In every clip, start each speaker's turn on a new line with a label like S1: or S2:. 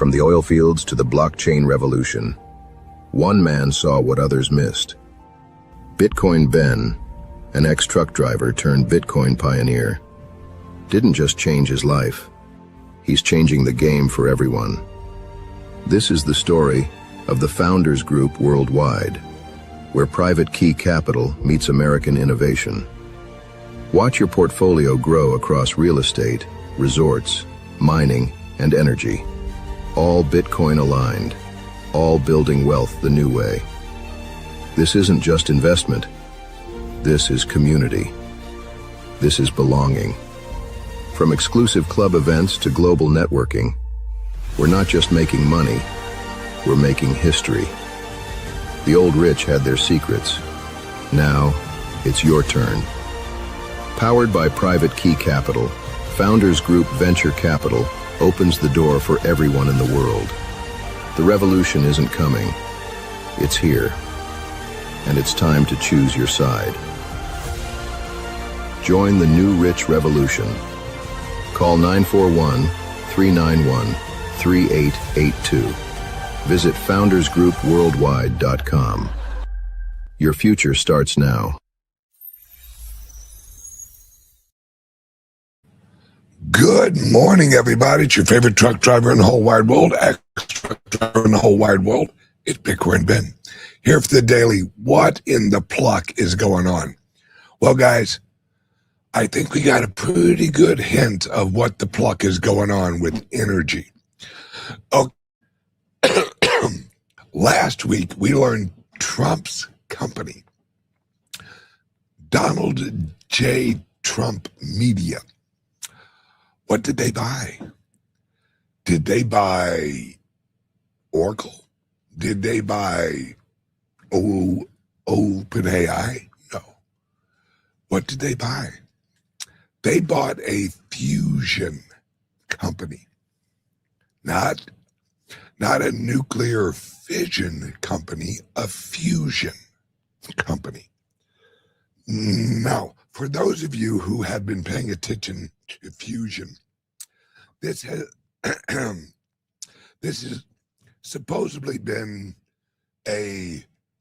S1: From the oil fields to the blockchain revolution, one man saw what others missed. Bitcoin Ben, an ex-truck driver turned Bitcoin pioneer, didn't just change his life. He's changing the game for everyone. This is the story of the Founders Group Worldwide, where private key capital meets American innovation. Watch your portfolio grow across real estate, resorts, mining, and energy. All Bitcoin aligned, all building wealth the new way. This isn't just investment. This is community. This is belonging. From exclusive club events to global networking, we're not just making money, we're making history. The old rich had their secrets. Now, it's your turn. Powered by Private Key Capital, Founders Group Venture Capital opens the door for everyone in the world. The revolution isn't coming. It's here. And it's time to choose your side. Join the new rich revolution. Call 941-391-3882. Visit foundersgroupworldwide.com. Your future starts now.
S2: Good morning, everybody. It's your favorite truck driver in the whole wide world, ex-truck driver in the whole wide world. It's Bitcoin Ben. Here for the daily. What in the pluck is going on? Well, guys, I think we got a pretty good hint of what the pluck is going on with energy. Oh, last week, we learned Trump's company, Donald J. Trump Media. What did they buy? Did they buy Oracle? Did they buy OpenAI? No. What did they buy? They bought a fusion company, not a nuclear fission company, a fusion company. Now, for those of you who have been paying attention to fusion, this has supposedly been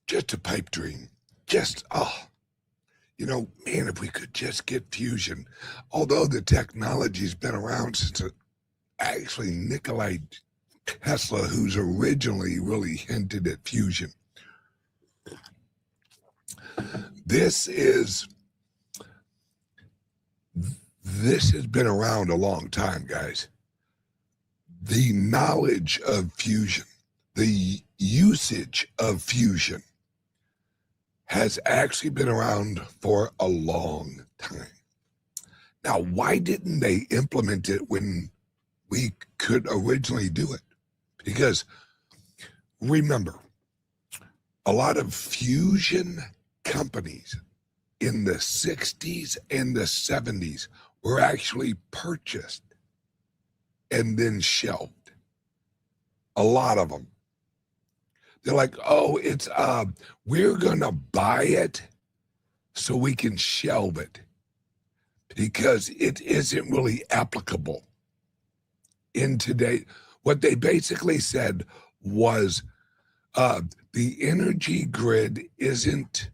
S2: just a pipe dream. Just man, if we could just get fusion. Although the technology's been around since actually Nikola Tesla, who's originally really hinted at fusion. This has been around a long time, guys. The knowledge of fusion, the usage of fusion has actually been around for a long time. Now, why didn't they implement it when we could originally do it? Because remember, a lot of fusion companies in the 60s and the 70s were actually purchased and then shelved. A lot of them. They're like, we're going to buy it so we can shelve it because it isn't really applicable in today. What they basically said was the energy grid isn't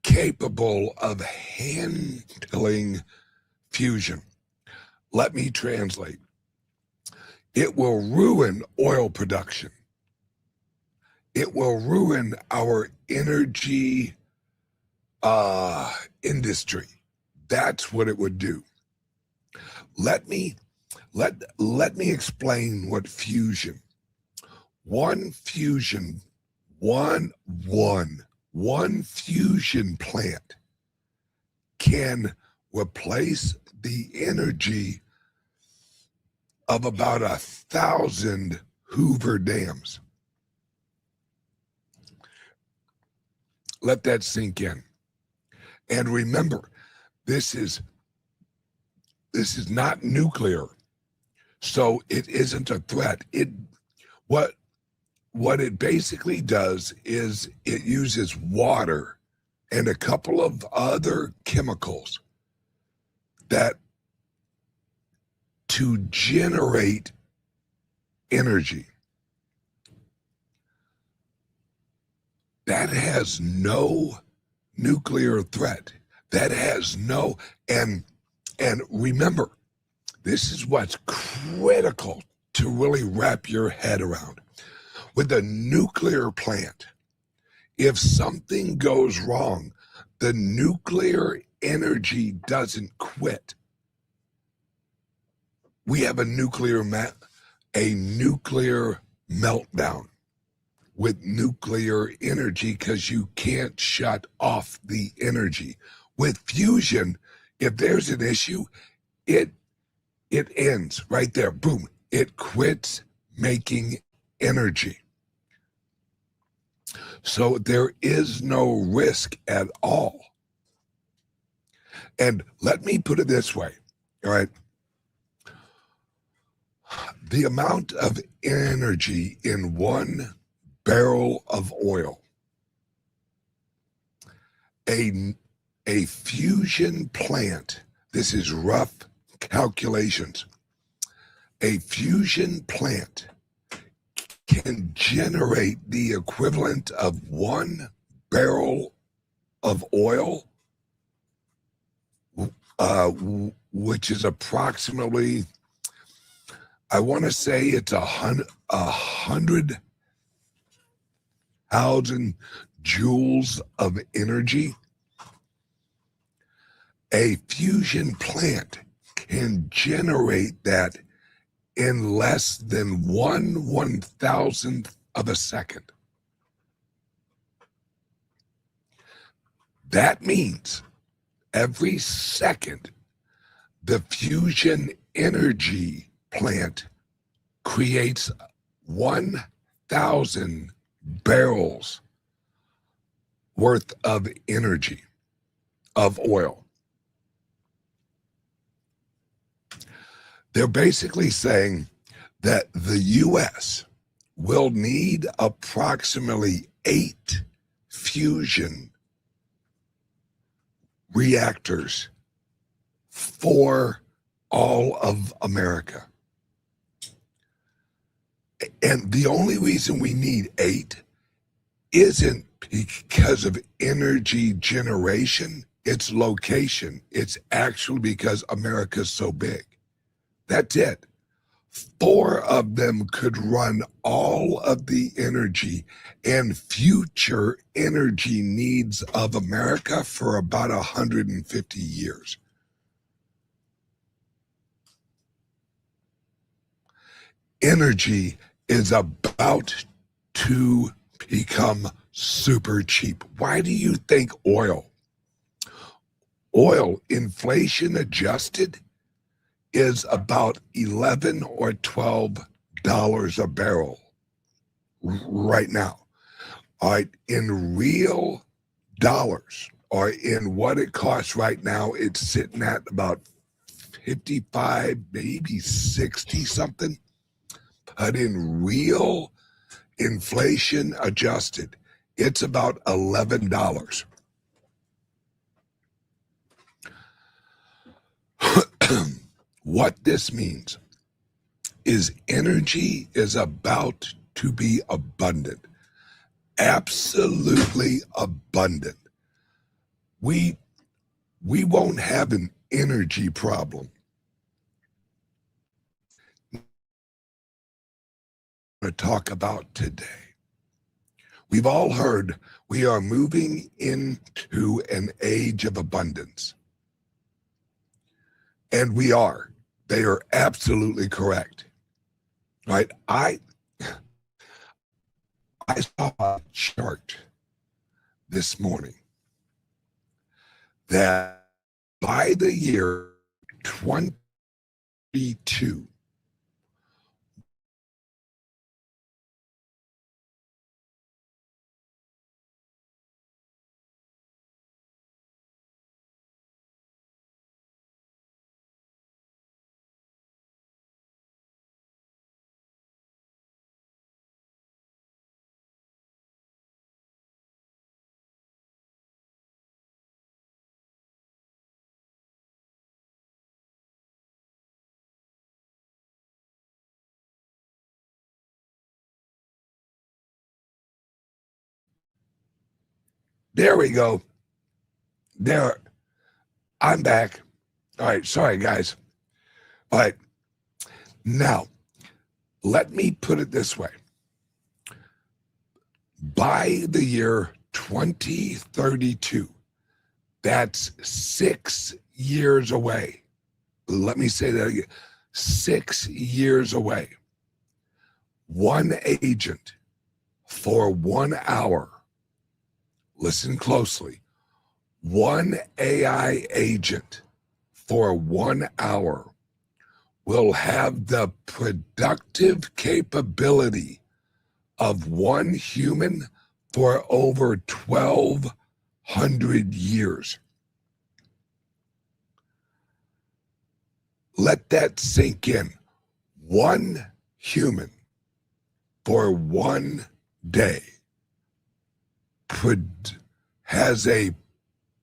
S2: capable of handling fusion. Let me translate. It will ruin oil production. It will ruin our energy industry. That's what it would do. Let me explain what fusion. One fusion plant can replace the energy of about 1,000 Hoover dams. Let that sink in. And remember, this is not nuclear, so it isn't a threat. What it basically does is it uses water and a couple of other chemicals that to generate energy that has no nuclear threat, that has no, and remember, this is what's critical to really wrap your head around. With a nuclear plant, if something goes wrong, the nuclear energy doesn't quit. We have a nuclear meltdown with nuclear energy because you can't shut off the energy. With fusion, if there's an issue, it ends right there. Boom. It quits making energy. So there is no risk at all. And let me put it this way, all right? The amount of energy in 1 barrel of oil, a fusion plant, this is rough calculations, a fusion plant can generate the equivalent of 1 barrel of oil, which is approximately, I want to say it's 100,000 joules of energy. A fusion plant can generate that in less than 1/1000th of a second. That means every second the fusion energy plant creates 1,000 barrels worth of energy, of oil. They're basically saying that the U.S. will need approximately 8 fusion reactors for all of America. And the only reason we need 8 isn't because of energy generation, it's location. It's actually because America's so big. That's it. 4 of them could run all of the energy and future energy needs of America for about 150 years. Energy is about to become super cheap. Why do you think oil, inflation adjusted, is about $11 or $12 a barrel right now? All right, in real dollars, or in what it costs right now, it's sitting at about 55, maybe 60 something. But in real inflation adjusted, it's about $11. What this means is energy is about to be abundant, absolutely abundant. We won't have an energy problem. To talk about today. We've all heard we are moving into an age of abundance. And we are. They are absolutely correct. Right? I saw a chart this morning that by the year 22, There we go. There. I'm back. All right. Sorry, guys. All right. Now, let me put it this way. By the year 2032, that's 6 years away. Let me say that again. 6 years away. One agent for 1 hour. Listen closely. One AI agent for 1 hour will have the productive capability of one human for over 1,200 years. Let that sink in. One human for 1 day has a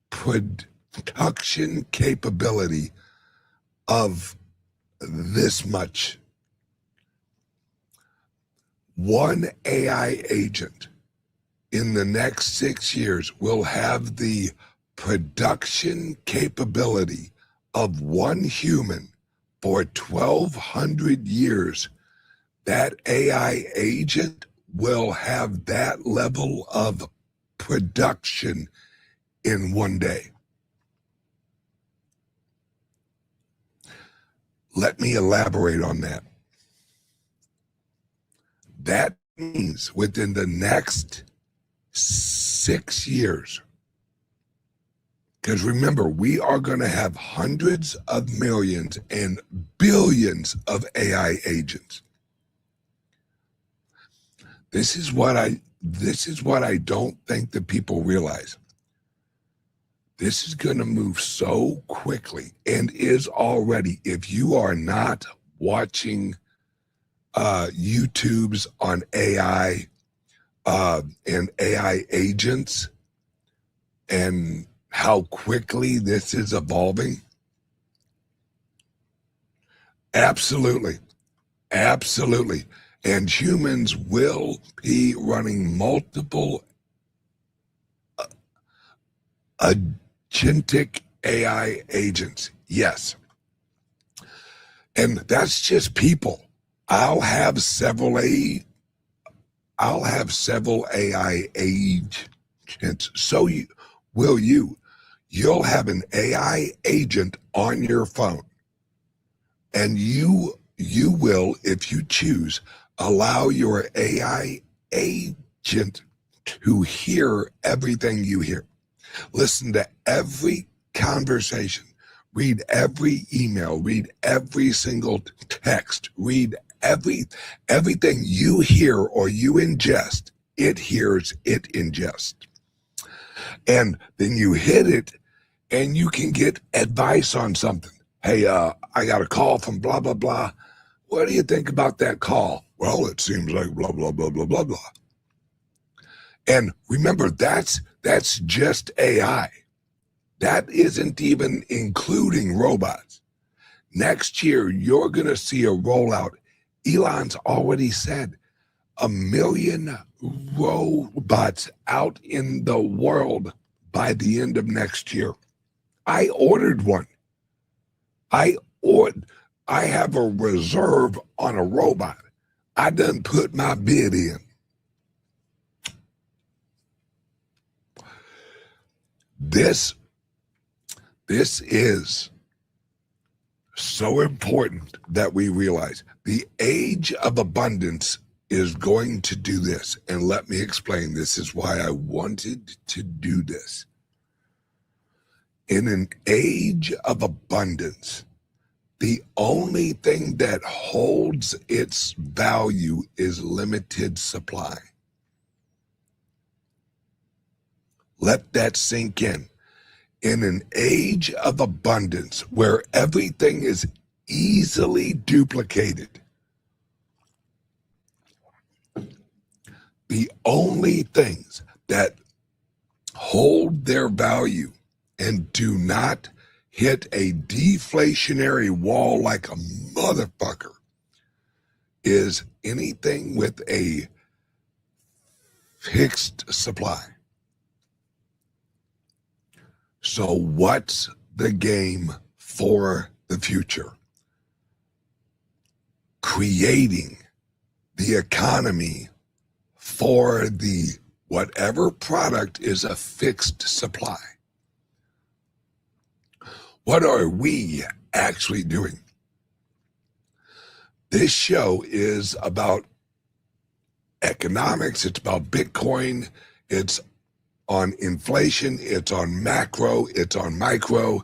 S2: production capability of this much. One AI agent in the next 6 years will have the production capability of one human for 1,200 years. That AI agent will have that level of production in 1 day. Let me elaborate on that. That means within the next 6 years, because remember, we are going to have hundreds of millions and billions of AI agents. This is what I don't think that people realize. This is going to move so quickly and is already. If you are not watching YouTubes on AI and AI agents and how quickly this is evolving, absolutely. And humans will be running multiple agentic AI agents. Yes. And that's just people. I'll have several AI agents. So will you. You'll have an AI agent on your phone. And you will, if you choose, allow your AI agent to hear everything you hear. Listen to every conversation. Read every email. Read every single text. Read everything you hear or you ingest. It hears, it ingests. And then you hit it and you can get advice on something. Hey, I got a call from blah, blah, blah. What do you think about that call? Well, it seems like blah, blah, blah, blah, blah, blah. And remember, that's just AI. That isn't even including robots. Next year, you're going to see a rollout. Elon's already said 1 million robots out in the world by the end of next year. I ordered one. I have a reserve on a robot. I done put my bid in. This is so important that we realize the age of abundance is going to do this. And let me explain. This is why I wanted to do this. In an age of abundance, the only thing that holds its value is limited supply. Let that sink in. In an age of abundance where everything is easily duplicated, the only things that hold their value and do not hit a deflationary wall like a motherfucker is anything with a fixed supply. So what's the game for the future? Creating the economy for the whatever product is a fixed supply. What are we actually doing? This show is about economics. It's about Bitcoin. It's on inflation. It's on macro. It's on micro.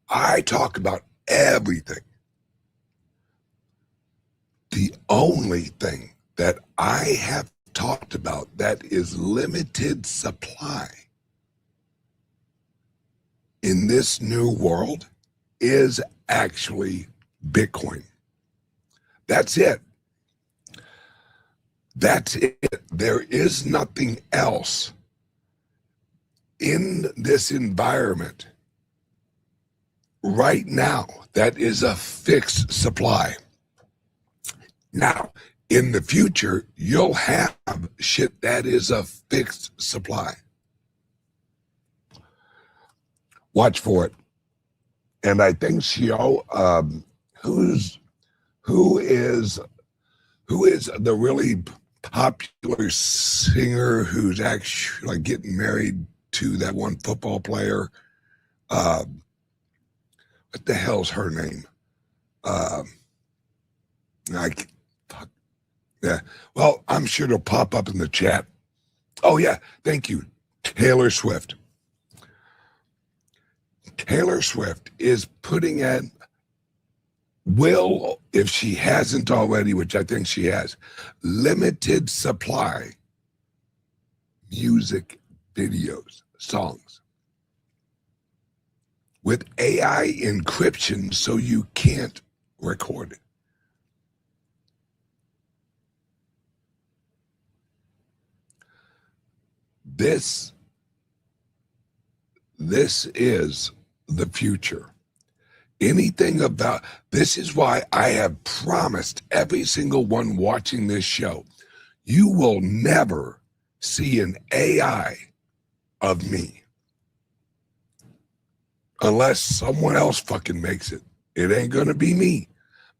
S2: I talk about everything. The only thing that I have talked about that is limited supply in this new world is actually Bitcoin. That's it. That's it. There is nothing else in this environment right now that is a fixed supply. Now, in the future, you'll have shit that is a fixed supply. Watch for it. And I think Shio, who is the really popular singer who's actually like getting married to that one football player? What the hell's her name? Yeah. Well, I'm sure it'll pop up in the chat. Oh yeah, thank you, Taylor Swift. Taylor Swift is putting in, will, if she hasn't already, which I think she has, limited supply music videos, songs with AI encryption so you can't record it. This is the future. Anything about this is why I have promised every single one watching this show, you will never see an AI of me unless someone else fucking makes it. It ain't gonna be me.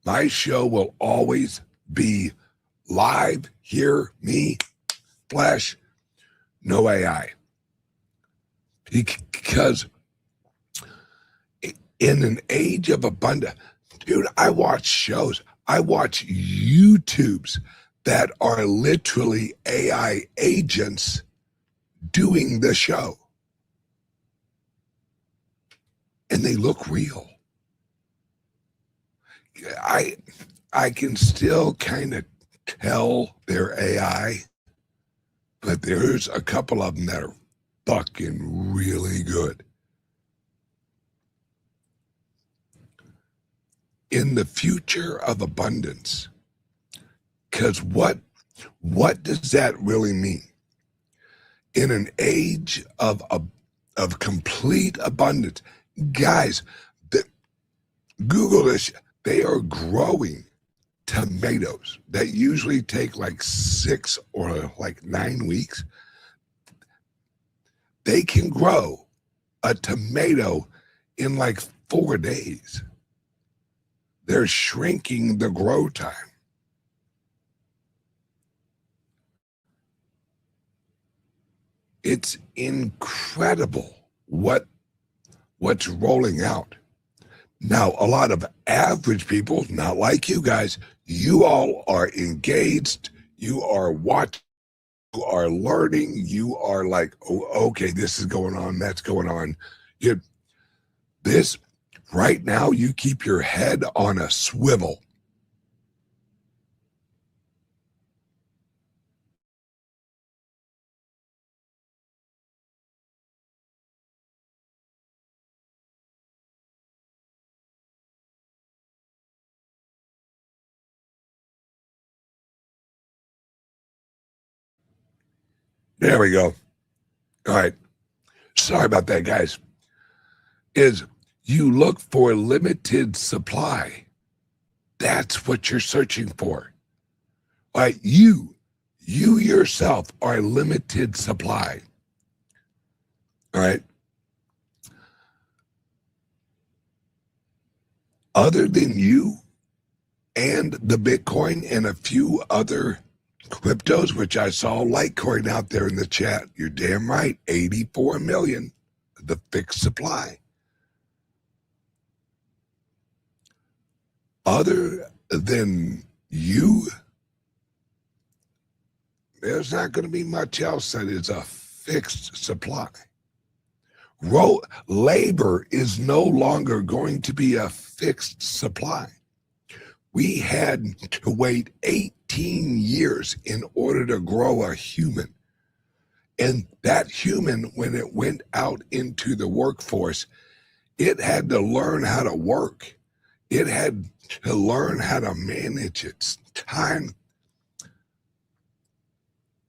S2: My show will always be live, hear me, flash, no AI. Because in an age of abundance, dude, I watch shows, I watch YouTubes that are literally AI agents doing the show. And they look real. I can still kind of tell they're AI, but there's a couple of them that are fucking really good. In the future of abundance, because what does that really mean? In an age of complete abundance, guys, Google this. They are growing tomatoes that usually take like 6 or like 9 weeks. They can grow a tomato in like 4 days. They're shrinking the grow time. It's incredible what's rolling out. Now, a lot of average people, not like you guys, you all are engaged, you are watching, you are learning, you are like, oh, okay, this is going on, that's going on. This, right now, you keep your head on a swivel. There we go. All right. Sorry about that, guys. Is you look for limited supply. That's what you're searching for. All right, you yourself are limited supply. All right. other than you and the Bitcoin and a few other cryptos, which I saw Litecoin out there in the chat. You're damn right. 84 million, the fixed supply. Other than you, there's not going to be much else that is a fixed supply. Labor is no longer going to be a fixed supply. We had to wait 18 years in order to grow a human. And that human, when it went out into the workforce, it had to learn how to work. It had to learn how to manage its time.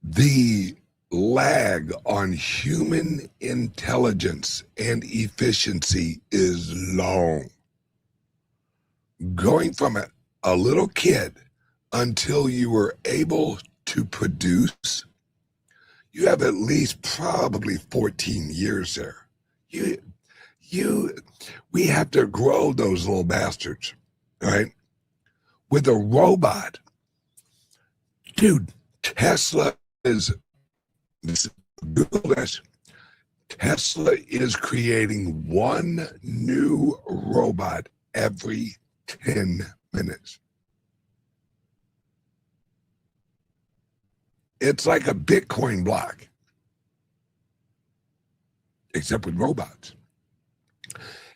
S2: The lag on human intelligence and efficiency is long. Going from a little kid until you were able to produce, you have at least probably 14 years there. We have to grow those little bastards, right? With a robot, dude, Tesla is, Google this, Tesla is creating one new robot every 10 minutes. It's like a Bitcoin block, except with robots.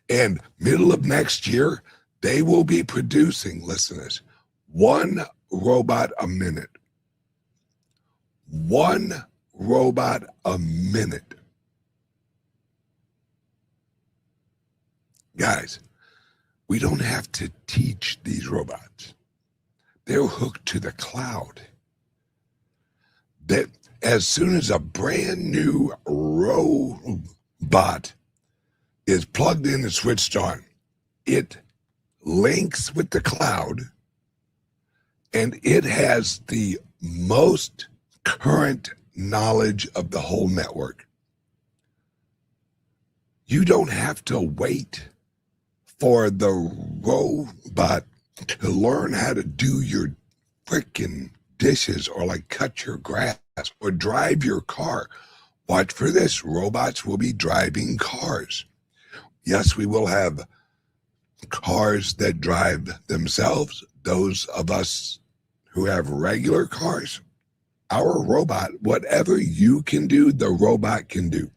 S2: And middle of next year, they will be producing, listen to this, one robot a minute. One robot a minute. Guys, we don't have to teach these robots. They're hooked to the cloud. That as soon as a brand new robot is plugged in and switched on, it links with the cloud, and it has the most current knowledge of the whole network. You don't have to wait for the robot to learn how to do your freaking dishes or like cut your grass or drive your car. Watch for this. Robots will be driving cars. Yes, we will have cars that drive themselves. Those of us who have regular cars, our robot, whatever you can do, the robot can do.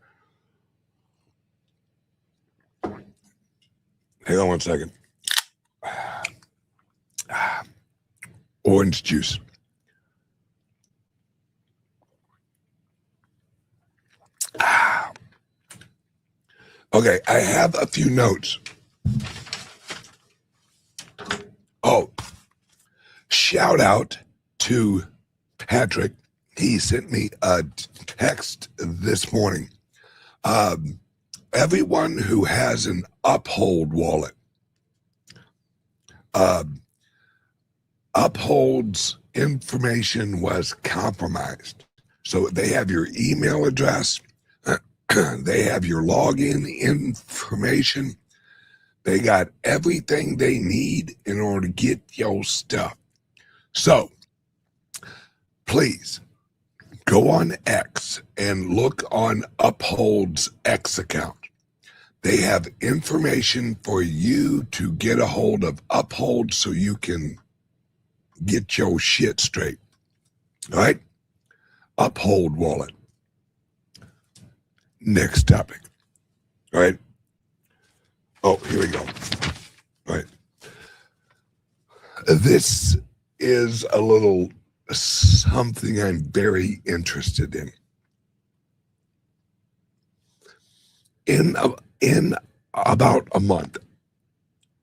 S2: Hang on one second. Orange juice. Okay, I have a few notes. Oh, shout out to Patrick. He sent me a text this morning. Everyone who has an Uphold wallet, Uphold's information was compromised. So they have your email address. They have your login information. They got everything they need in order to get your stuff. So please go on X and look on Uphold's X account. They have information for you to get a hold of Uphold so you can get your shit straight. All right? Uphold wallet. Next topic. All right. Oh, here we go. All right. This is a little something I'm very interested in. In about a month,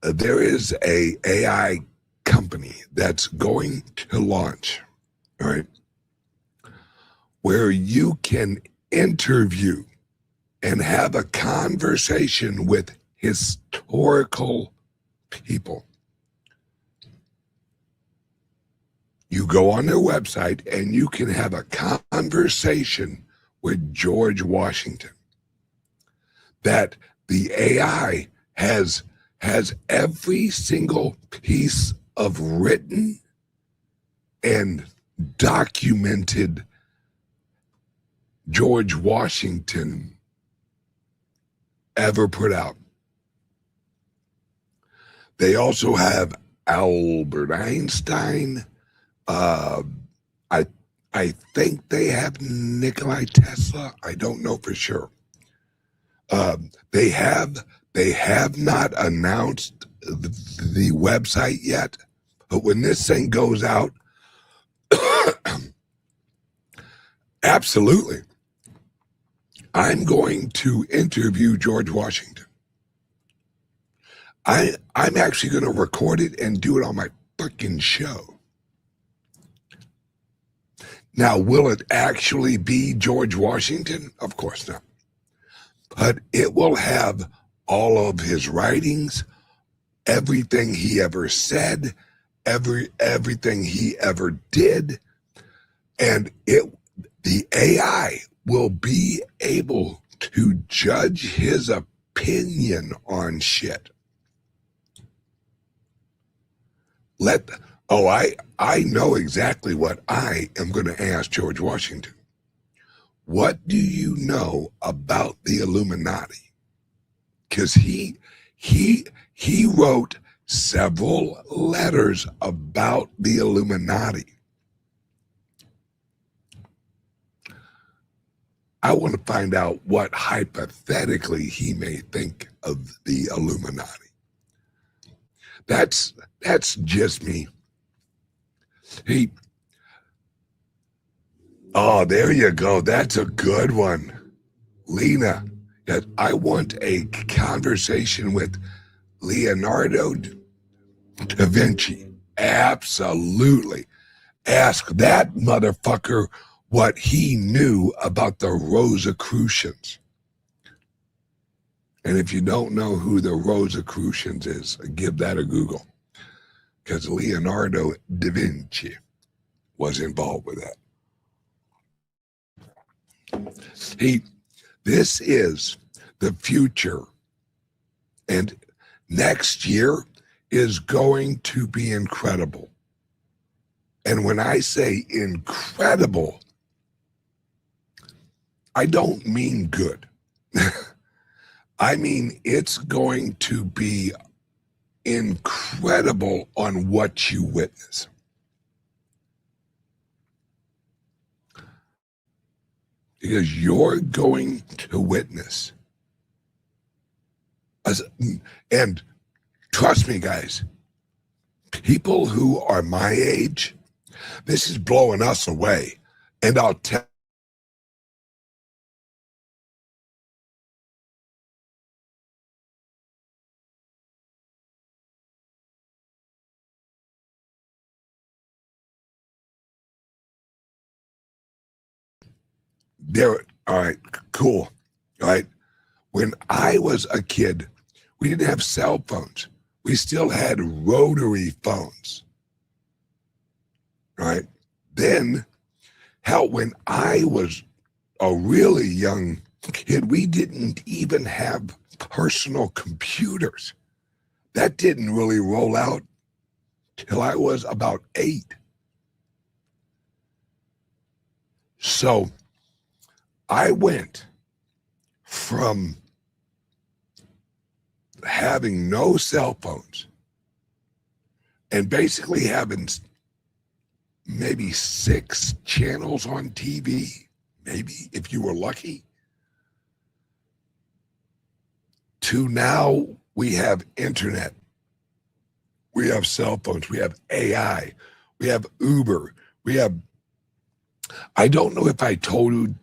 S2: there is a AI company that's going to launch, all right, where you can interview and have a conversation with historical people. You go on their website and you can have a conversation with George Washington that the AI has has every single piece of written and documented George Washington ever put out. They also have Albert Einstein. I think they have Nikola Tesla. I don't know for sure. They have not announced the website yet, but when this thing goes out, absolutely, I'm going to interview George Washington. I'm actually going to record it and do it on my fucking show. Now, will it actually be George Washington? Of course not. But it will have all of his writings, everything he ever said, everything he ever did, and the AI will be able to judge his opinion on shit. I know exactly what I am going to ask George Washington. What do you know about the Illuminati? Because he wrote several letters about the Illuminati. I want to find out what hypothetically he may think of the Illuminati. That's just me. Oh, there you go. That's a good one. Lena, I want a conversation with Leonardo da Vinci. Absolutely. Ask that motherfucker what he knew about the Rosicrucians. And if you don't know who the Rosicrucians is, give that a Google. Because Leonardo da Vinci was involved with that. This is the future. And next year is going to be incredible. And when I say incredible, I don't mean good. I mean, it's going to be incredible on what you witness. Because you're going to witness. And trust me, guys, people who are my age, this is blowing us away. And I'll tell all right, cool. All right. When I was a kid, we didn't have cell phones. We still had rotary phones. All right. Then, hell, when I was a really young kid, we didn't even have personal computers. That didn't really roll out till I was about 8. So I went from having no cell phones and basically having maybe 6 channels on TV, maybe if you were lucky, to now we have internet, we have cell phones, we have AI, we have Uber, we have, I don't know if I told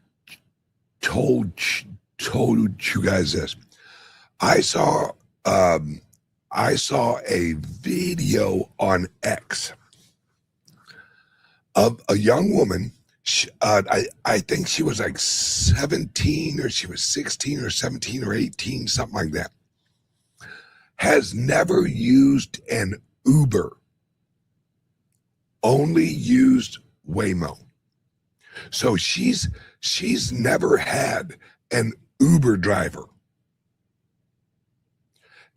S2: you guys this. I saw a video on X of a young woman. I think she was like 17, or she was 16 or 17 or 18, something like that. Has never used an Uber, only used Waymo. So she's never had an Uber driver.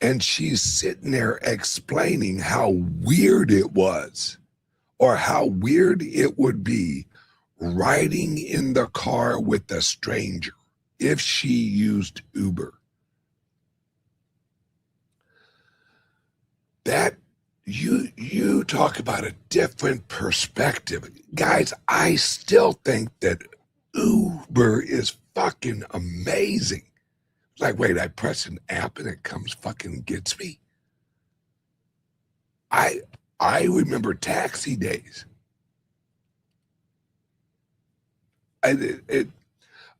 S2: And she's sitting there explaining how weird it was, or how weird it would be riding in the car with a stranger if she used Uber. That you talk about a different perspective. Guys, I still think that Uber is fucking amazing. It's like, wait, I press an app and it comes fucking gets me. I remember taxi days.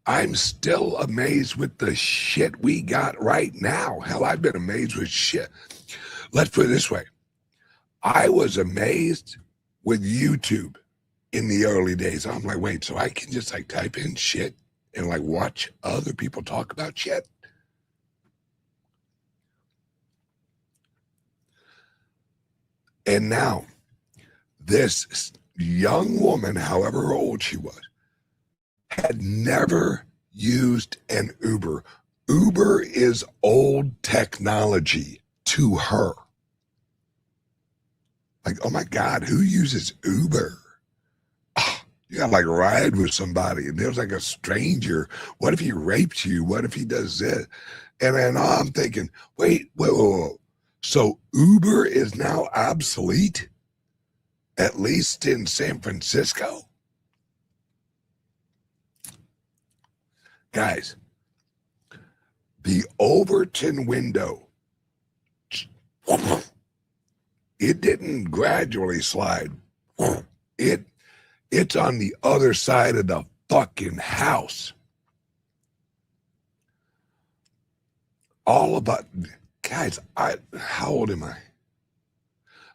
S2: I'm still amazed with the shit we got right now. Hell, I've been amazed with shit. Let's put it this way. I was amazed with YouTube in the early days. I'm like, wait, so I can just like type in shit and like watch other people talk about shit? And now this young woman, however old she was, had never used an Uber. Uber is old technology to her. Like, oh my God, who uses Uber? Oh, you got to like ride with somebody and there's like a stranger. What if he rapes you? What if he does this? And then I'm thinking, wait. So Uber is now obsolete, at least in San Francisco? Guys, the Overton window, it didn't gradually slide. It's on the other side of the fucking house. All about, guys, how old am I?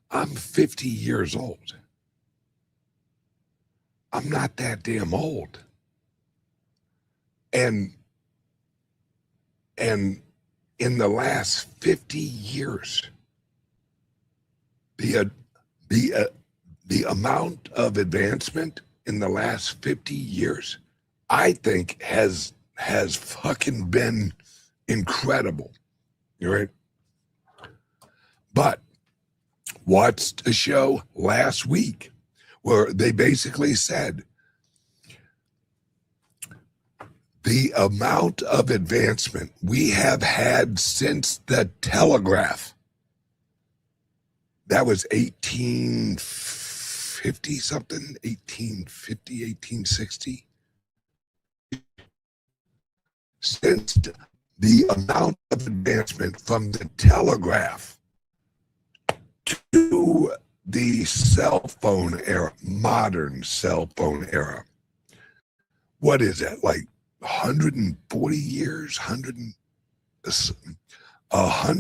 S2: I'm 50 years old. I'm not that damn old. And in the last 50 years, the amount of advancement in the last 50 years, I think has fucking been incredible. Right? But watched a show last week where they basically said the amount of advancement we have had since the telegraph, that was 1850 something, 1850, 1860. Since the amount of advancement from the telegraph to the cell phone era, modern cell phone era, what is that, like 140 years, 100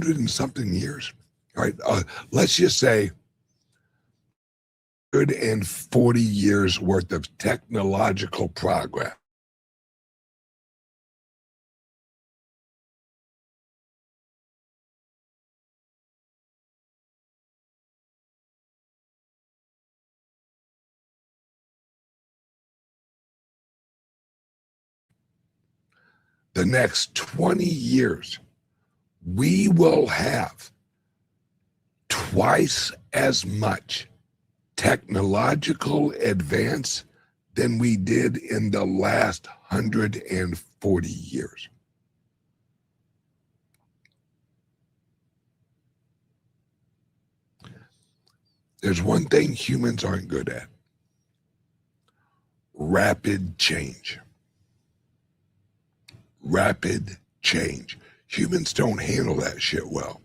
S2: and something years, right? Let's just say 140 years worth of technological progress. The next 20 years, we will have twice as much technological advance than we did in the last 140 years. There's one thing humans aren't good at: rapid change. Rapid change. Humans don't handle that shit well.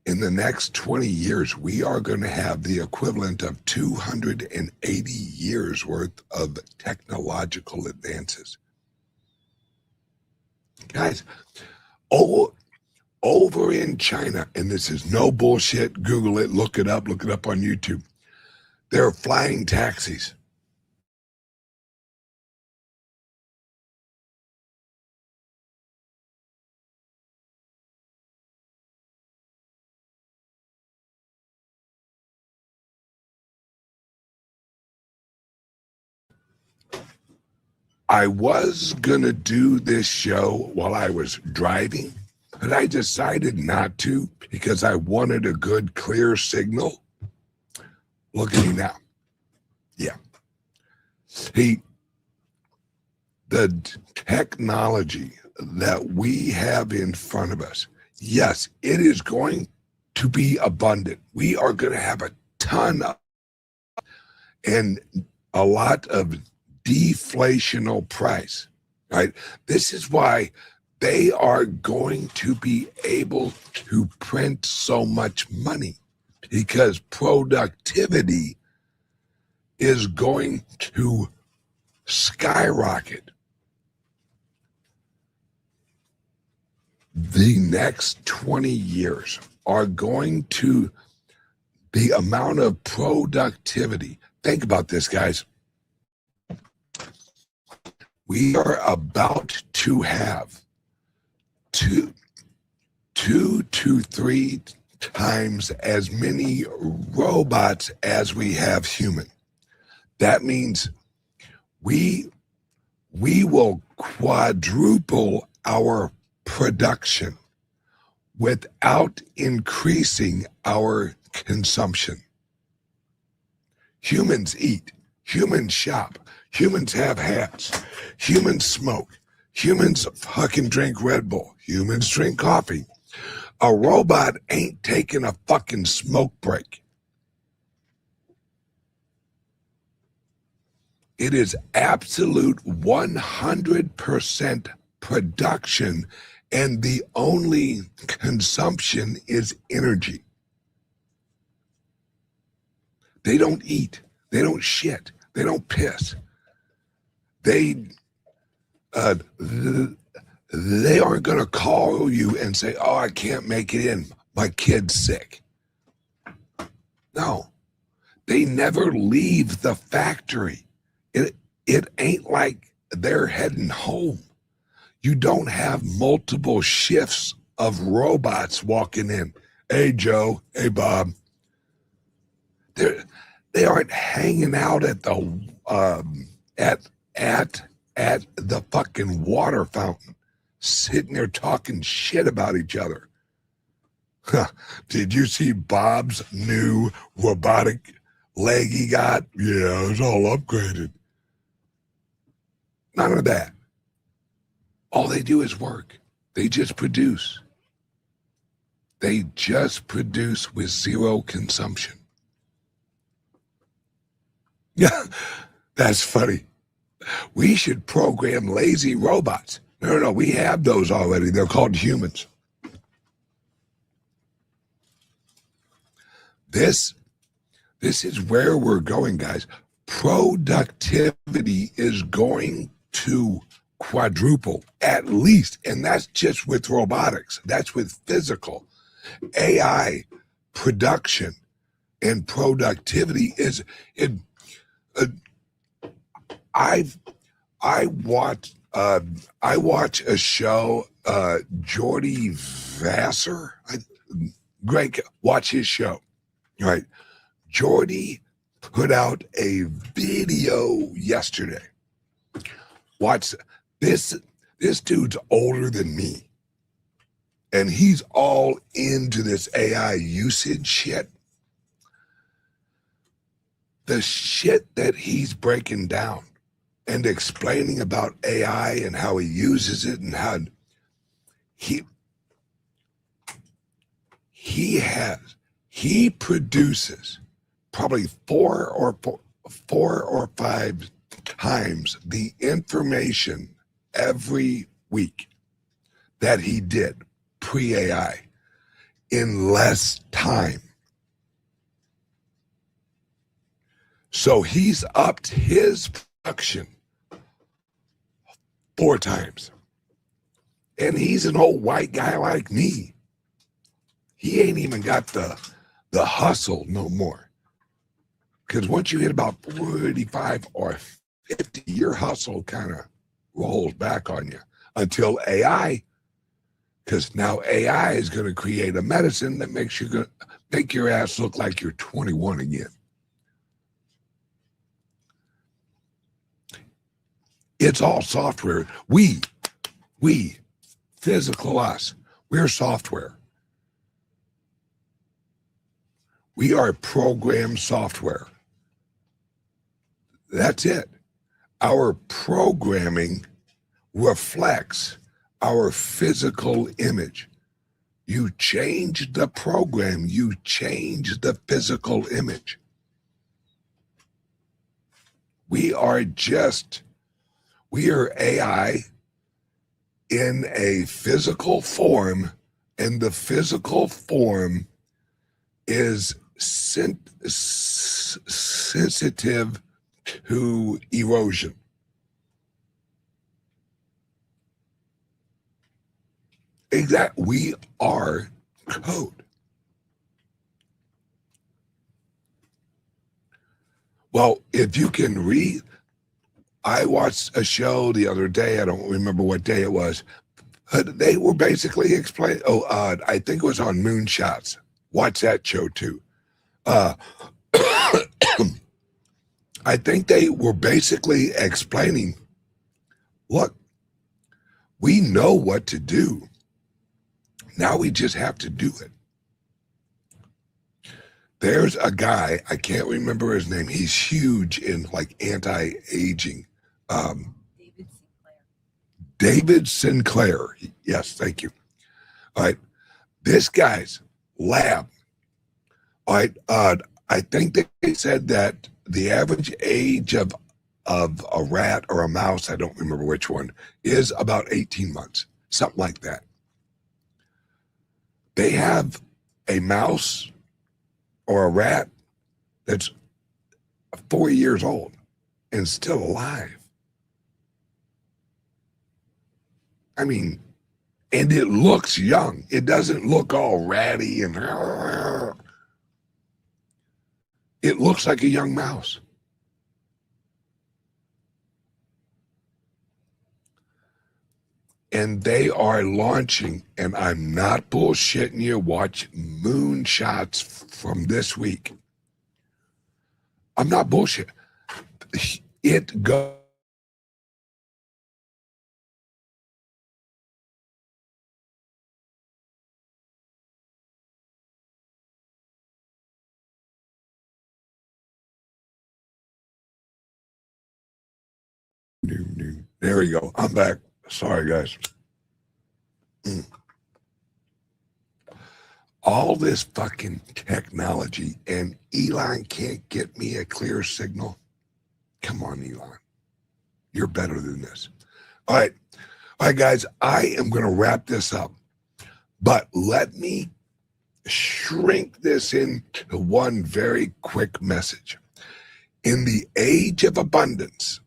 S2: In the next 20 years, we are going to have the equivalent of 280 years worth of technological advances. Guys, over in China, and this is no bullshit, Google it, look it up on YouTube. There are flying taxis. I was going to do this show while I was driving, but I decided not to because I wanted a good, clear signal. Look at me now. Yeah. The technology that we have in front of us, yes, it is going to be abundant. We are going to have a ton of, and a lot of deflational price, right? This is why they are going to be able to print so much money, because productivity is going to skyrocket. The next 20 years are going to, the amount of productivity. Think about this, guys. We are about to have two to three times as many robots as we have human. That means we will quadruple our production without increasing our consumption. Humans eat, humans shop, humans have hats, humans smoke, humans fucking drink Red Bull, humans drink coffee. A robot ain't taking a fucking smoke break. It is absolute 100% production, and the only consumption is energy. They don't eat. They don't shit. They don't piss. They aren't going to call you and say, oh, I can't make it in. My kid's sick. No. They never leave the factory. It ain't like they're heading home. You don't have multiple shifts of robots walking in. Hey, Joe. Hey, Bob. They aren't hanging out at the at the fucking water fountain, sitting there talking shit about each other. Did you see Bob's new robotic leg he got? Yeah, it's all upgraded. None of that. All they do is work. They just produce. They just produce with zero consumption. Yeah, that's funny. We should program lazy robots. No, we have those already. They're called humans. This is where we're going, guys. Productivity is going to quadruple at least, and that's just with robotics. That's with physical. AI production and productivity is it. I watch a show, Jordy Vassar. Greg, watch his show. Right. Jordy put out a video yesterday. Watch this. This dude's older than me. And he's all into this AI usage shit. The shit that he's breaking down and explaining about AI and how he uses it and how he produces probably four or five times the information every week that he did pre-AI in less time. So he's upped his production 4 times. And he's an old white guy like me. He ain't even got the hustle no more. Because once you hit about 45 or 50, your hustle kind of rolls back on you until AI, because now AI is going to create a medicine that makes you going to make your ass look like you're 21 again. It's all software. We, physical us, We're software. We are program software. That's it. Our programming reflects our physical image. You change the program, you change the physical image. We are AI in a physical form, and the physical form is sensitive to erosion. Exactly. We are code. Well, if you can read, I watched a show the other day. I don't remember what day it was. They were basically explaining. I think it was on Moonshots. Watch that show too. I think they were basically explaining, look, we know what to do. Now we just have to do it. There's a guy, I can't remember his name. He's huge in like anti-aging. David Sinclair. Yes, thank you. All right. This guy's lab. All right. I think they said that the average age of a rat or a mouse, I don't remember which one, is about 18 months, something like that. They have a mouse or a rat that's 4 years old and still alive. I mean, and it looks young. It doesn't look all ratty and it looks like a young mouse. And they are launching, and I'm not bullshitting you, watch Moonshots from this week. I'm not bullshit. It goes. There we go. I'm back. Sorry, guys. All this fucking technology, and Elon can't get me a clear signal. Come on, Elon. You're better than this. All right. All right, guys, I am going to wrap this up. But let me shrink this into one very quick message. In the age of abundance,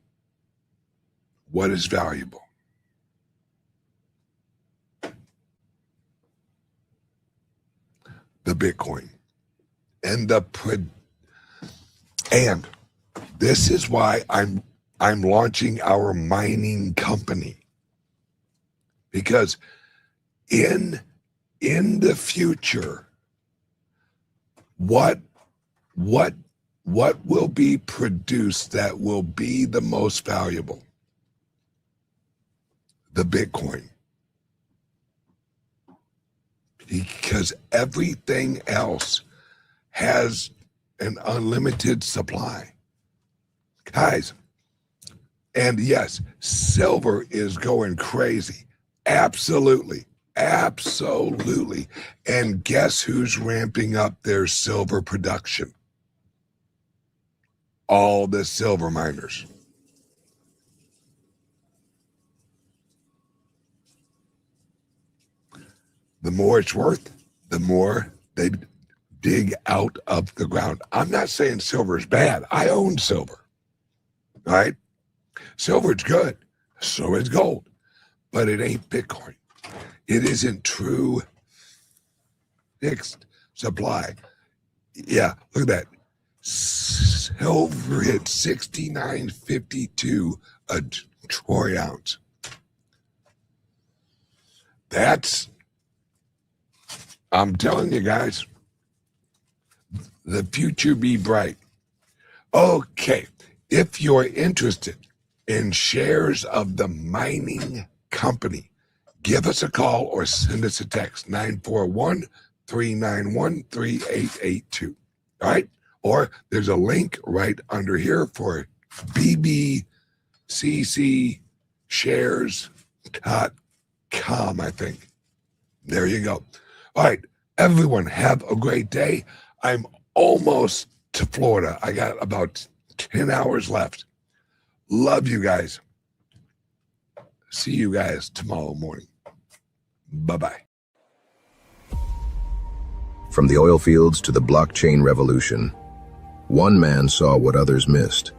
S2: what is valuable? The Bitcoin. And this is why I'm launching our mining company. Because in the future, what will be produced that will be the most valuable? The Bitcoin. Because everything else has an unlimited supply. Guys, and yes, silver is going crazy. Absolutely. Absolutely. And guess who's ramping up their silver production? All the silver miners. The more it's worth, the more they dig out of the ground. I'm not saying silver is bad. I own silver. All right? Silver's good. So is gold. But it ain't Bitcoin. It isn't true fixed supply. Yeah, look at that. Silver hit 69.52 a troy ounce. That's, I'm telling you guys, the future be bright. Okay, if you're interested in shares of the mining company, give us a call or send us a text, 941-391-3882. All right? Or there's a link right under here for bbccShares.com, I think. There you go. All right, everyone, have a great day. I'm almost to Florida. I got about 10 hours left. Love you guys. See you guys tomorrow morning. Bye-bye.
S1: From the oil fields to the blockchain revolution, one man saw what others missed.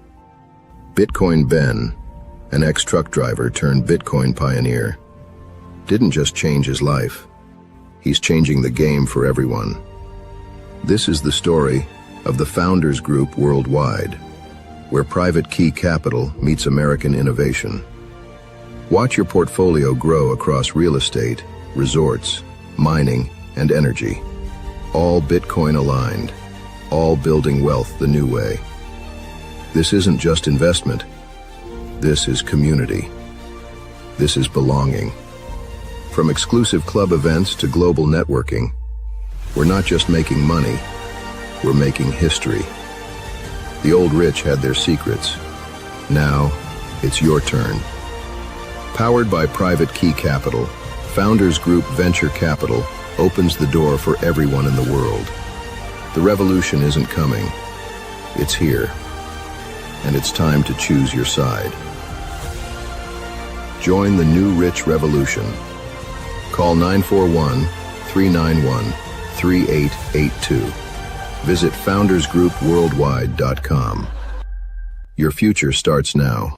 S1: Bitcoin Ben, an ex-truck driver turned Bitcoin pioneer, didn't just change his life. He's changing the game for everyone. This is the story of the Founders Group Worldwide, where private key capital meets American innovation. Watch your portfolio grow across real estate, resorts, mining, and energy. All Bitcoin aligned, all building wealth the new way. This isn't just investment. This is community. This is belonging. From exclusive club events to global networking, we're not just making money, we're making history. The old rich had their secrets. Now, it's your turn. Powered by Private Key Capital, Founders Group Venture Capital opens the door for everyone in the world. The revolution isn't coming. It's here. And it's time to choose your side. Join the new rich revolution. Call 941-391-3882. Visit foundersgroupworldwide.com. Your future starts now.